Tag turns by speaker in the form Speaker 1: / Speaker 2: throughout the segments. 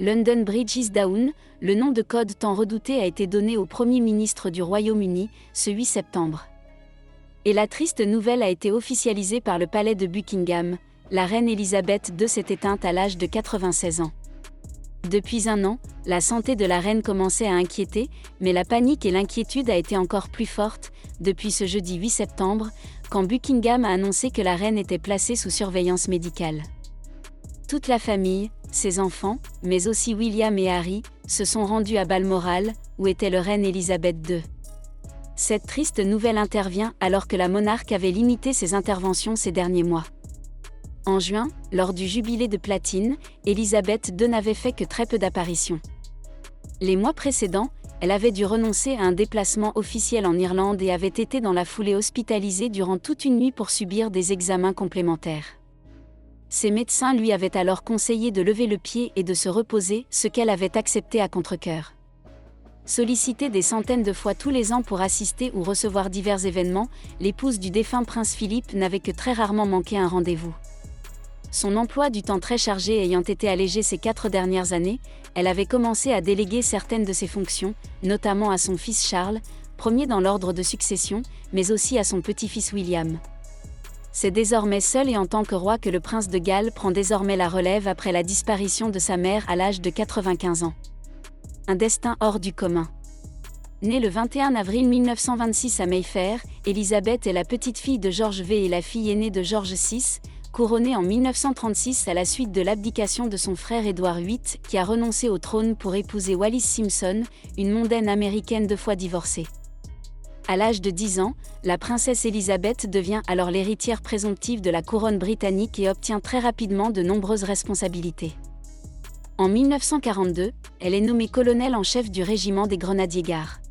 Speaker 1: London Bridge is down, le nom de code tant redouté a été donné au Premier ministre du Royaume-Uni, ce 8 septembre. Et la triste nouvelle a été officialisée par le palais de Buckingham, la reine Elisabeth II s'est éteinte à l'âge de 96 ans. Depuis un an, la santé de la reine commençait à inquiéter, mais la panique et l'inquiétude a été encore plus forte, depuis ce jeudi 8 septembre, quand Buckingham a annoncé que la reine était placée sous surveillance médicale. Toute la famille, ses enfants, mais aussi William et Harry, se sont rendus à Balmoral, où était le reine Elisabeth II. Cette triste nouvelle intervient alors que la monarque avait limité ses interventions ces derniers mois. En juin, lors du jubilé de platine, Elisabeth II n'avait fait que très peu d'apparitions. Les mois précédents, elle avait dû renoncer à un déplacement officiel en Irlande et avait été dans la foulée hospitalisée durant toute une nuit pour subir des examens complémentaires. Ses médecins lui avaient alors conseillé de lever le pied et de se reposer, ce qu'elle avait accepté à contre-cœur. Sollicitée des centaines de fois tous les ans pour assister ou recevoir divers événements, l'épouse du défunt prince Philippe n'avait que très rarement manqué un rendez-vous. Son emploi du temps très chargé ayant été allégé ces 4 dernières années, elle avait commencé à déléguer certaines de ses fonctions, notamment à son fils Charles, premier dans l'ordre de succession, mais aussi à son petit-fils William. C'est désormais seul et en tant que roi que le prince de Galles prend désormais la relève après la disparition de sa mère à l'âge de 95 ans. Un destin hors du commun. Née le 21 avril 1926 à Mayfair, Elisabeth est la petite-fille de George V et la fille aînée de George VI, couronnée en 1936 à la suite de l'abdication de son frère Édouard VIII, qui a renoncé au trône pour épouser Wallis Simpson, une mondaine américaine 2 fois divorcée. À l'âge de 10 ans, la princesse Elisabeth devient alors l'héritière présomptive de la couronne britannique et obtient très rapidement de nombreuses responsabilités. En 1942, elle est nommée colonel en chef du régiment des Grenadiers Gardes.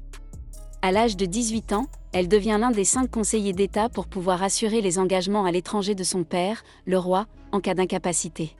Speaker 1: À l'âge de 18 ans, elle devient l'un des 5 conseillers d'État pour pouvoir assurer les engagements à l'étranger de son père, le roi, en cas d'incapacité.